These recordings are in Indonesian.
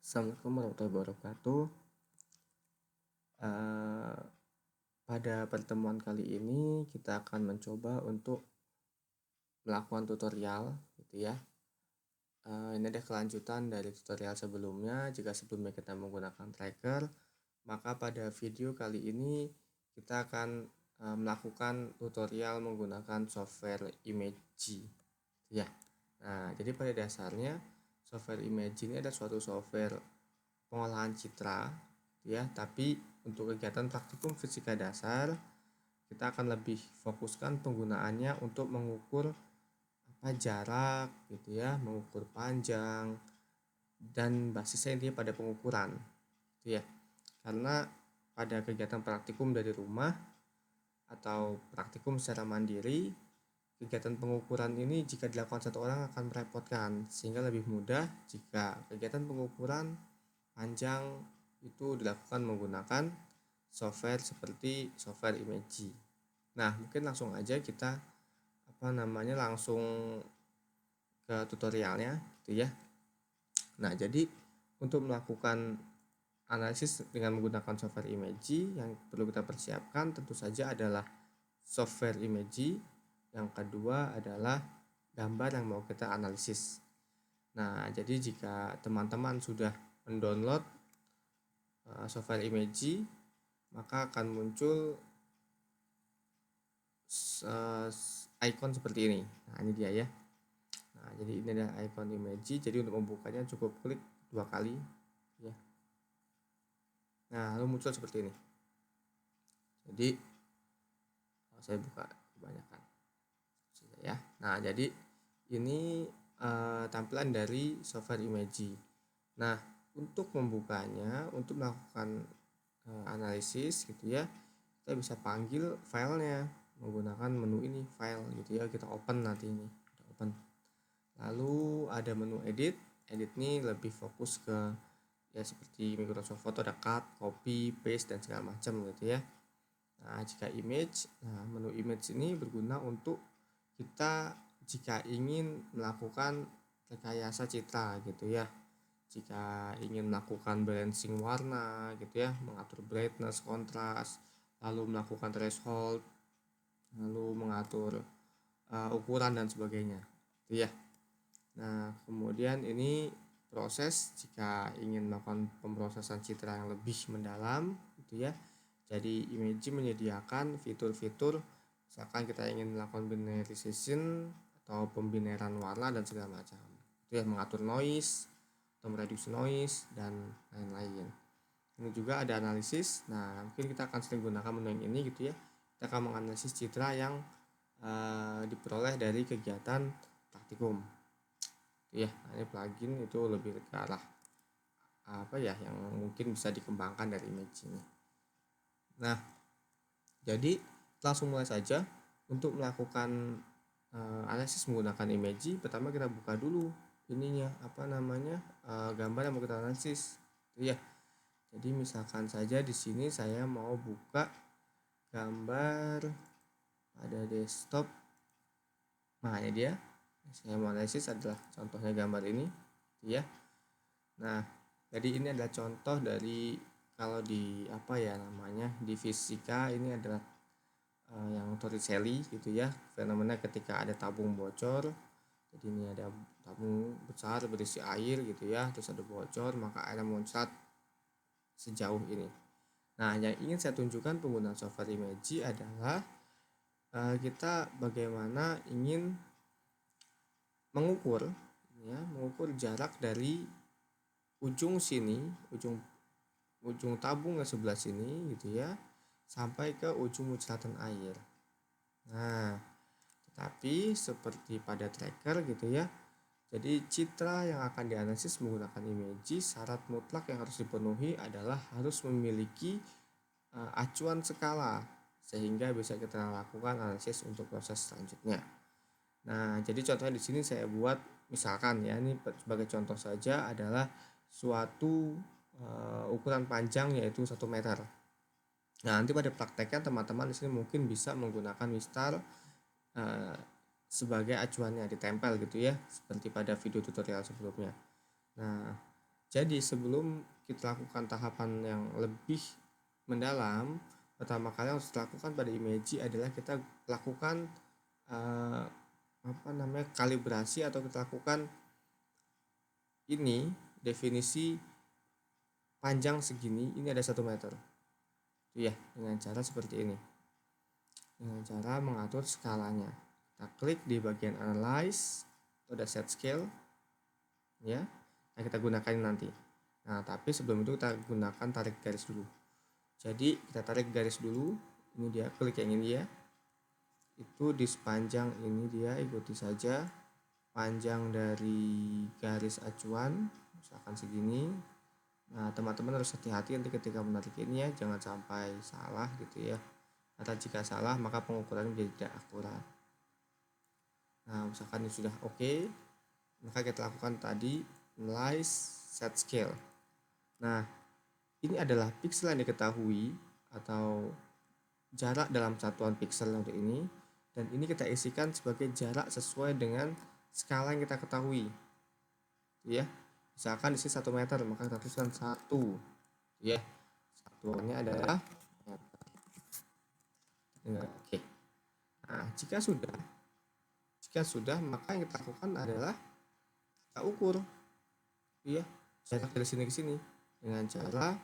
Assalamualaikum warahmatullahi wabarakatuh. Eh, Pada pertemuan kali ini kita akan mencoba untuk melakukan tutorial, gitu ya. Ini ada kelanjutan dari tutorial sebelumnya. Jika sebelumnya kita menggunakan tracker, maka pada video kali ini kita akan melakukan tutorial menggunakan software Imagy, ya. Nah, jadi pada dasarnya software Imagy ini adalah suatu software pengolahan citra, ya. Tapi untuk kegiatan praktikum fisika dasar, kita akan lebih fokuskan penggunaannya untuk mengukur jarak, gitu ya, mengukur panjang, dan basisnya intinya pada pengukuran, gitu ya. Karena pada kegiatan praktikum dari rumah atau praktikum secara mandiri, kegiatan pengukuran ini jika dilakukan satu orang akan merepotkan, sehingga lebih mudah jika kegiatan pengukuran panjang itu dilakukan menggunakan software seperti software Imagy. Nah, mungkin langsung aja kita langsung ke tutorialnya, gitu ya. Nah, jadi untuk melakukan analisis dengan menggunakan software Imagy, yang perlu kita persiapkan tentu saja adalah software Imagy. Yang kedua adalah gambar yang mau kita analisis. Nah, jadi jika teman-teman sudah mendownload software Imagy, maka akan muncul icon seperti ini. Nah, ini dia ya. Nah, jadi ini adalah icon Imagy. Jadi untuk membukanya cukup klik 2 kali, ya. Nah, lalu muncul seperti ini. Jadi saya buka kebanyakan, ya. Nah, jadi ini tampilan dari software Imagy. Nah, untuk membukanya, untuk melakukan analisis, gitu ya, kita bisa panggil filenya menggunakan menu ini, file, gitu ya. Kita open nanti ini, open. Lalu ada menu edit. Edit ini lebih fokus ke ya seperti Microsoft Photo, ada cut, copy, paste, dan segala macam, gitu ya. Nah, jika image, menu image ini berguna untuk kita jika ingin melakukan rekayasa citra, gitu ya. Jika ingin melakukan balancing warna, gitu ya, mengatur brightness, kontras, lalu melakukan threshold, lalu mengatur ukuran dan sebagainya, gitu ya. Nah, kemudian ini proses jika ingin melakukan pemrosesan citra yang lebih mendalam, gitu ya. Jadi Imagy menyediakan fitur-fitur, misalkan kita ingin melakukan binarization atau pembineran warna dan segala macam, itu ya, mengatur noise atau mereduksi noise dan lain-lain. Ini juga ada analisis. Nah, mungkin kita akan sering gunakan menu yang ini, gitu ya. Kita akan menganalisis citra yang diperoleh dari kegiatan praktikum, ya. Nah, ini plugin itu lebih ke arah yang mungkin bisa dikembangkan dari Imagy ini. Nah, jadi langsung mulai saja untuk melakukan analisis menggunakan Imagy. Pertama kita buka dulu ininya gambar yang mau kita analisis, ya. Jadi misalkan saja di sini saya mau buka gambar pada desktop. Nah, ini dia. Saya mau analisis adalah contohnya gambar ini, ya. Nah, jadi ini adalah contoh dari kalau di di fisika ini adalah yang Torricelli, gitu ya, fenomena ketika ada tabung bocor. Jadi ini ada tabung besar berisi air, gitu ya, terus ada bocor, maka air muncrat sejauh ini. Nah, yang ingin saya tunjukkan penggunaan software Imagy adalah kita bagaimana ingin mengukur jarak dari ujung sini, ujung tabung yang sebelah sini, gitu ya, sampai ke ujung muncratan air. Nah, tetapi seperti pada tracker, gitu ya, jadi citra yang akan dianalisis menggunakan Imagy, syarat mutlak yang harus dipenuhi adalah harus memiliki acuan skala sehingga bisa kita lakukan analisis untuk proses selanjutnya. Nah, jadi contohnya di sini saya buat, misalkan ya, ini sebagai contoh saja adalah suatu ukuran panjang yaitu 1 meter. Nah, nanti pada prakteknya teman-teman di sini mungkin bisa menggunakan Wistar sebagai acuannya, ditempel, gitu ya, seperti pada video tutorial sebelumnya. Nah, Jadi sebelum kita lakukan tahapan yang lebih mendalam, pertama kali yang harus dilakukan pada Imagy adalah kita lakukan kalibrasi, atau kita lakukan ini definisi panjang segini, ini ada 1 meter. Itu ya, dengan cara seperti ini. Dengan cara mengatur skalanya. Kita klik di bagian Analyze, ada Set Scale, ya. Nah, kita gunakan nanti. Nah, tapi sebelum itu kita gunakan tarik garis dulu. Jadi kita tarik garis dulu. Ini dia, klik yang ini ya. Itu di sepanjang ini dia, ikuti saja panjang dari garis acuan, misalkan segini. Nah, teman-teman harus hati-hati nanti ketika menarik ini ya, jangan sampai salah gitu ya. Atau jika salah maka pengukuran menjadi tidak akurat. Nah, misalkan ini sudah oke, maka kita lakukan tadi Analyze, Set Scale. Nah, ini adalah piksel yang diketahui atau jarak dalam satuan piksel untuk ini, dan ini kita isikan sebagai jarak sesuai dengan skala yang kita ketahui. Ya, misalkan isi 1 meter, maka kita tuliskan 1. Ya, satuannya adalah meter. Oke. Nah, jika sudah, maka yang kita lakukan adalah kita ukur, ya, jarak dari sini ke sini dengan cara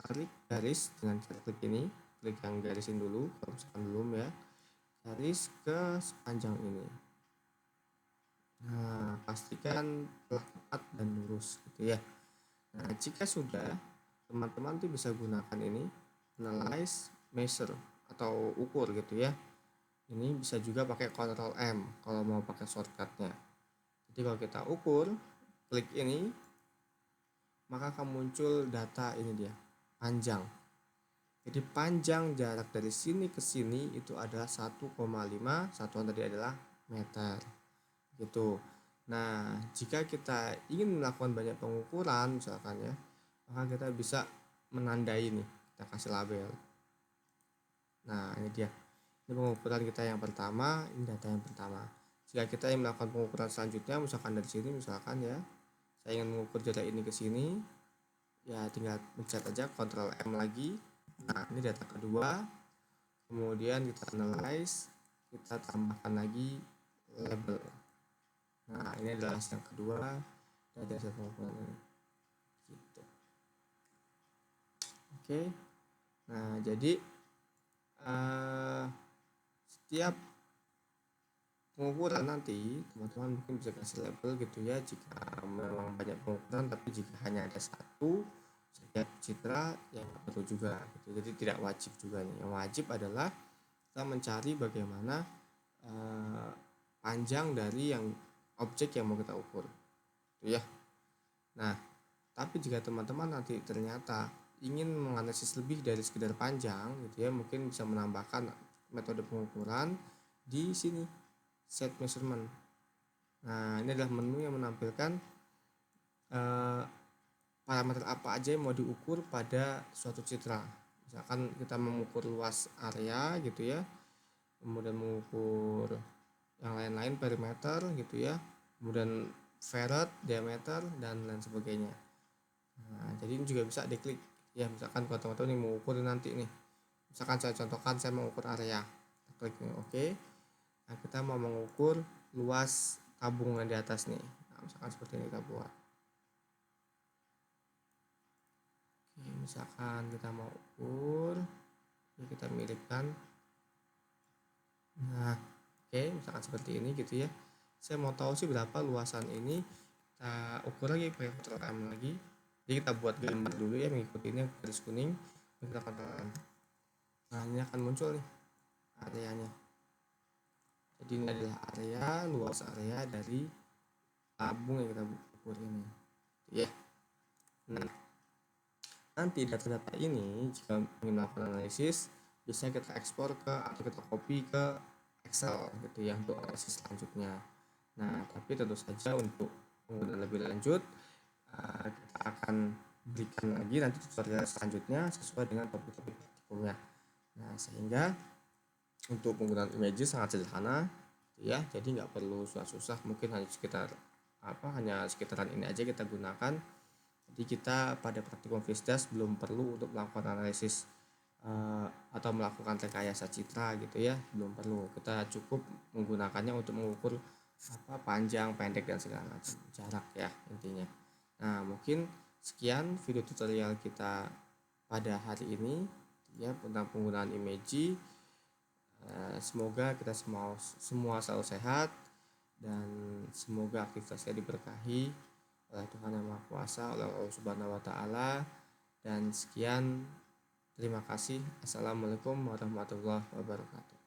tarik garis dengan cara klik ini, klik yang garisin dulu, kalau misalkan belum ya, garis ke sepanjang ini. Nah, pastikan telah tepat dan lurus gitu ya. Nah, jika sudah, teman-teman tuh bisa gunakan ini Analyze, Measure atau ukur gitu ya. Ini bisa juga pakai Ctrl M kalau mau pakai shortcutnya. Jadi kalau kita ukur, klik ini, maka akan muncul data ini dia, panjang. Jadi panjang jarak dari sini ke sini itu adalah 1,5, satuan tadi adalah meter. Gitu. Nah, jika kita ingin melakukan banyak pengukuran misalkan ya, maka kita bisa menandai nih, kita kasih label. Nah, ini dia. Ini pengukuran kita yang pertama, ini data yang pertama. Jika kita ingin melakukan pengukuran selanjutnya, misalkan dari sini misalkan ya, saya ingin mengukur jarak ini ke sini, ya tinggal pencet aja Ctrl M lagi. Nah, ini data kedua. Kemudian kita analyze, kita tambahkan lagi label. Nah, ini adalah yang kedua dari hasil pengukuran ini. Gitu. Oke. Nah, jadi setiap pengukuran nanti teman-teman mungkin bisa kasih label gitu ya, jika memang banyak pengukuran, tapi jika hanya ada satu setiap citra yang perlu juga gitu. Jadi tidak wajib juga nih. Yang wajib adalah kita mencari bagaimana panjang dari yang objek yang mau kita ukur gitu ya. Nah, tapi jika teman-teman nanti ternyata ingin menganalisis lebih dari sekedar panjang gitu ya, mungkin bisa menambahkan metode pengukuran di sini, set measurement. Nah, ini adalah menu yang menampilkan parameter apa aja yang mau diukur pada suatu citra. Misalkan kita mengukur luas area gitu ya, kemudian mengukur yang lain-lain, perimeter gitu ya, kemudian ferret, diameter, dan lain sebagainya. Nah, jadi ini juga bisa diklik ya, misalkan kalau teman-teman ini mengukur nanti nih, misalkan saya contohkan saya mengukur area, klik ini oke. Nah, kita mau mengukur luas tabungan di atas nih, nah, misalkan seperti ini kita buat. Oke, misalkan kita mau ukur, ini kita miripkan. Nah, oke, misalkan seperti ini gitu ya. Saya mau tahu sih berapa luasan ini, kita ukur lagi pakai Ctrl M lagi. Jadi kita buat gambar dulu ya, mengikuti ini garis kuning, kita Ctrl M. Nah, ini akan muncul nih areanya. Jadi ini adalah area, luas area dari tabung yang kita ukur ini ya. Nah, nanti data-data ini jika ingin melakukan analisis bisa kita ekspor ke atau kita copy ke Excel gitu ya untuk analisis selanjutnya. Nah, tapi tentu saja untuk penggunaan lebih lanjut kita akan berikan lagi nanti tutorial selanjutnya sesuai dengan topik-topik praktikumnya. Nah, sehingga untuk penggunaan Imagy sangat sederhana ya, jadi nggak perlu susah-susah, mungkin hanya sekitaran ini aja kita gunakan. Jadi kita pada praktikum Visdas belum perlu untuk melakukan analisis atau melakukan rekayasa citra gitu ya, belum perlu. Kita cukup menggunakannya untuk mengukur panjang, pendek dan segala macam jarak ya intinya. Nah, mungkin sekian video tutorial kita pada hari ini ya tentang penggunaan Imagy. Semoga kita semua selalu sehat dan semoga aktivitasnya diberkahi oleh Tuhan Yang Maha Kuasa, oleh Allah Subhanahu wa taala. Dan sekian, terima kasih. Assalamualaikum warahmatullahi wabarakatuh.